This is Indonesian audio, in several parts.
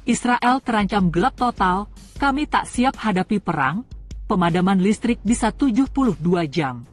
Israel terancam gelap total, kami tak siap hadapi perang, pemadaman listrik bisa 72 jam.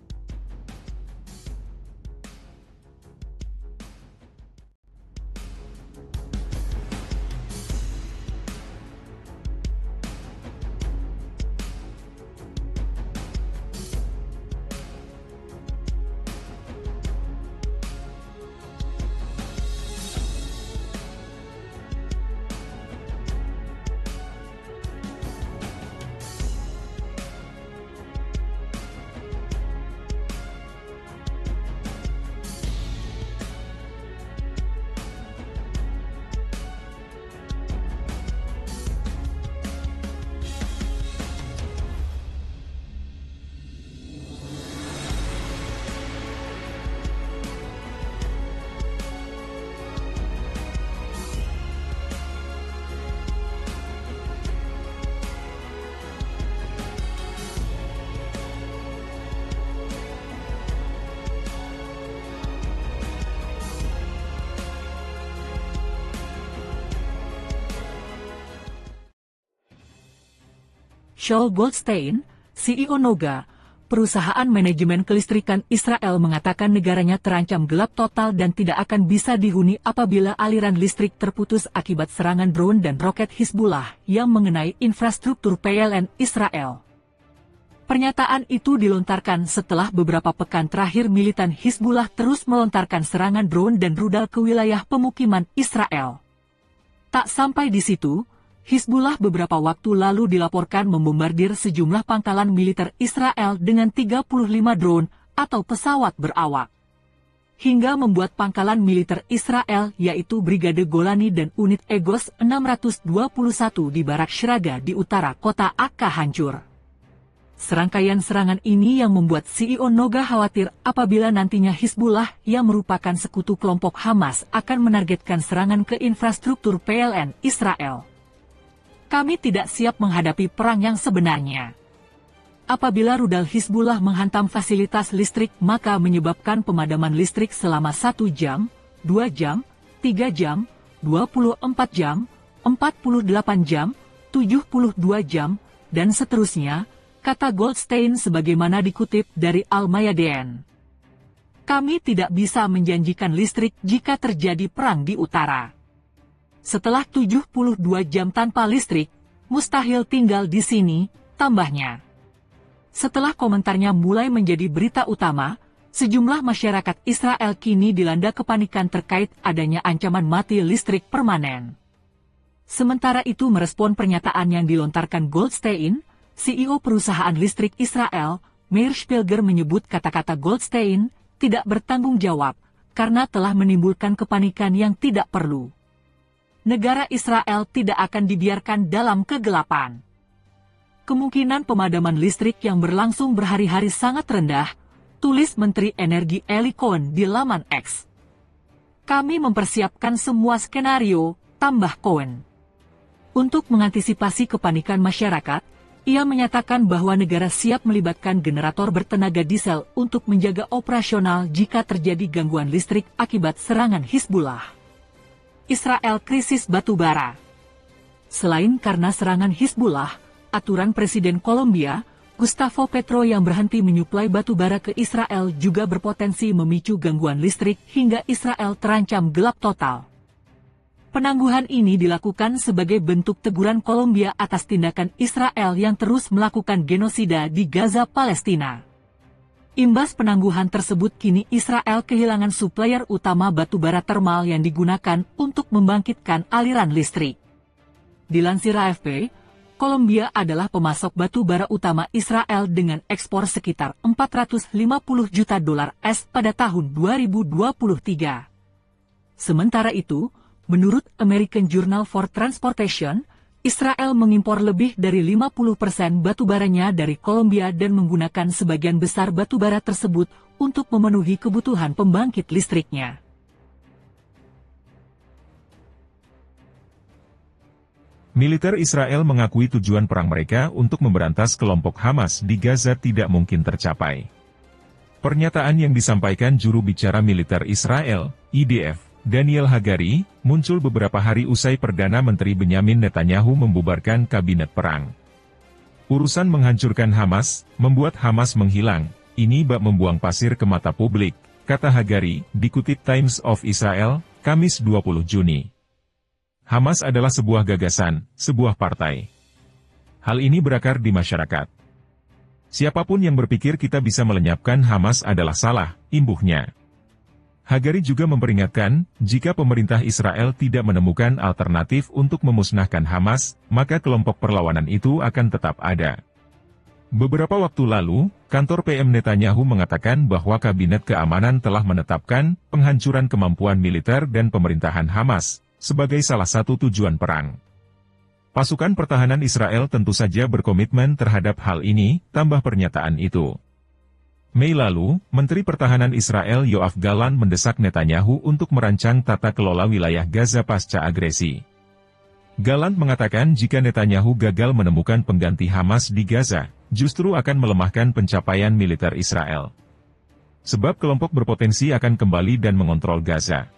Shaul Goldstein, CEO Noga, perusahaan manajemen kelistrikan Israel mengatakan negaranya terancam gelap total dan tidak akan bisa dihuni apabila aliran listrik terputus akibat serangan drone dan roket Hizbullah yang mengenai infrastruktur PLN Israel. Pernyataan itu dilontarkan setelah beberapa pekan terakhir militan Hizbullah terus melontarkan serangan drone dan rudal ke wilayah pemukiman Israel. Tak sampai di situ, Hizbullah beberapa waktu lalu dilaporkan membombardir sejumlah pangkalan militer Israel dengan 35 drone atau pesawat berawak. Hingga membuat pangkalan militer Israel yaitu Brigade Golani dan unit Egos 621 di Barak Shraga di utara kota Akka hancur. Serangkaian serangan ini yang membuat CEO Noga khawatir apabila nantinya Hizbullah yang merupakan sekutu kelompok Hamas akan menargetkan serangan ke infrastruktur PLN Israel. Kami tidak siap menghadapi perang yang sebenarnya. Apabila rudal Hizbullah menghantam fasilitas listrik maka menyebabkan pemadaman listrik selama 1 jam, 2 jam, 3 jam, 24 jam, 48 jam, 72 jam, dan seterusnya, kata Goldstein sebagaimana dikutip dari Al-Mayadeen. Kami tidak bisa menjanjikan listrik jika terjadi perang di utara. Setelah 72 jam tanpa listrik, mustahil tinggal di sini, tambahnya. Setelah komentarnya mulai menjadi berita utama, sejumlah masyarakat Israel kini dilanda kepanikan terkait adanya ancaman mati listrik permanen. Sementara itu merespon pernyataan yang dilontarkan Goldstein, CEO perusahaan listrik Israel, Meir Shpilger menyebut kata-kata Goldstein tidak bertanggung jawab karena telah menimbulkan kepanikan yang tidak perlu. Negara Israel tidak akan dibiarkan dalam kegelapan. Kemungkinan pemadaman listrik yang berlangsung berhari-hari sangat rendah, tulis Menteri Energi Eli Cohen di laman X. Kami mempersiapkan semua skenario, tambah Cohen. Untuk mengantisipasi kepanikan masyarakat, ia menyatakan bahwa negara siap melibatkan generator bertenaga diesel untuk menjaga operasional jika terjadi gangguan listrik akibat serangan Hizbullah. Israel krisis batubara. Selain karena serangan Hizbullah, aturan Presiden Kolombia, Gustavo Petro yang berhenti menyuplai batubara ke Israel juga berpotensi memicu gangguan listrik hingga Israel terancam gelap total. Penangguhan ini dilakukan sebagai bentuk teguran Kolombia atas tindakan Israel yang terus melakukan genosida di Gaza, Palestina. Imbas penangguhan tersebut kini Israel kehilangan supplier utama batubara termal yang digunakan untuk membangkitkan aliran listrik. Dilansir AFP, Kolombia adalah pemasok batubara utama Israel dengan ekspor sekitar 450 juta dolar AS pada tahun 2023. Sementara itu, menurut American Journal for Transportation, Israel mengimpor lebih dari 50% batubaranya dari Kolombia dan menggunakan sebagian besar batubara tersebut untuk memenuhi kebutuhan pembangkit listriknya. Militer Israel mengakui tujuan perang mereka untuk memberantas kelompok Hamas di Gaza tidak mungkin tercapai. Pernyataan yang disampaikan juru bicara militer Israel, IDF, Daniel Hagari, muncul beberapa hari usai Perdana Menteri Benyamin Netanyahu membubarkan kabinet perang. Urusan menghancurkan Hamas, membuat Hamas menghilang, ini bak membuang pasir ke mata publik, kata Hagari, dikutip Times of Israel, Kamis 20 Juni. Hamas adalah sebuah gagasan, sebuah partai. Hal ini berakar di masyarakat. Siapapun yang berpikir kita bisa melenyapkan Hamas adalah salah, imbuhnya. Hagari juga memperingatkan, jika pemerintah Israel tidak menemukan alternatif untuk memusnahkan Hamas, maka kelompok perlawanan itu akan tetap ada. Beberapa waktu lalu, kantor PM Netanyahu mengatakan bahwa Kabinet Keamanan telah menetapkan penghancuran kemampuan militer dan pemerintahan Hamas sebagai salah satu tujuan perang. Pasukan pertahanan Israel tentu saja berkomitmen terhadap hal ini, tambah pernyataan itu. Mei lalu, Menteri Pertahanan Israel Yoav Gallant mendesak Netanyahu untuk merancang tata kelola wilayah Gaza pasca agresi. Gallant mengatakan jika Netanyahu gagal menemukan pengganti Hamas di Gaza, justru akan melemahkan pencapaian militer Israel. Sebab kelompok berpotensi akan kembali dan mengontrol Gaza.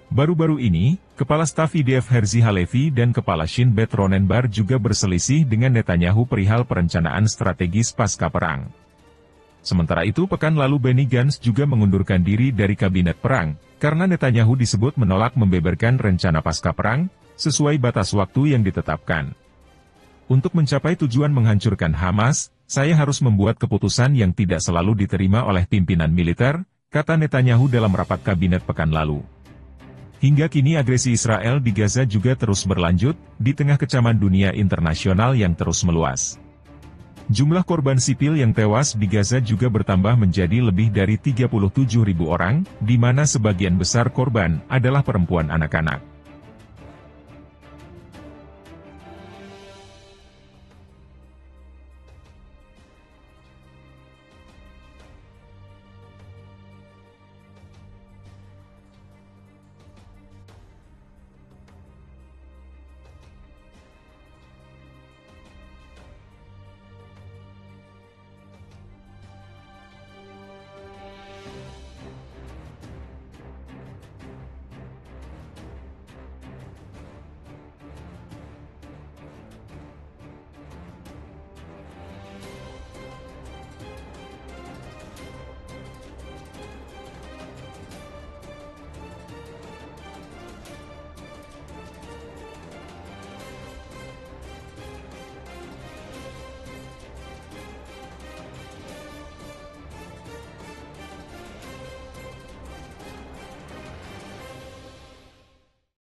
Baru-baru ini, Kepala Staf IDF Herzi Halevi dan Kepala Shin Bet Ronen Bar juga berselisih dengan Netanyahu perihal perencanaan strategis pasca perang. Sementara itu pekan lalu Benny Gantz juga mengundurkan diri dari kabinet perang, karena Netanyahu disebut menolak membeberkan rencana pasca perang, sesuai batas waktu yang ditetapkan. Untuk mencapai tujuan menghancurkan Hamas, saya harus membuat keputusan yang tidak selalu diterima oleh pimpinan militer, kata Netanyahu dalam rapat kabinet pekan lalu. Hingga kini agresi Israel di Gaza juga terus berlanjut, di tengah kecaman dunia internasional yang terus meluas. Jumlah korban sipil yang tewas di Gaza juga bertambah menjadi lebih dari 37.000 orang, di mana sebagian besar korban adalah perempuan anak-anak.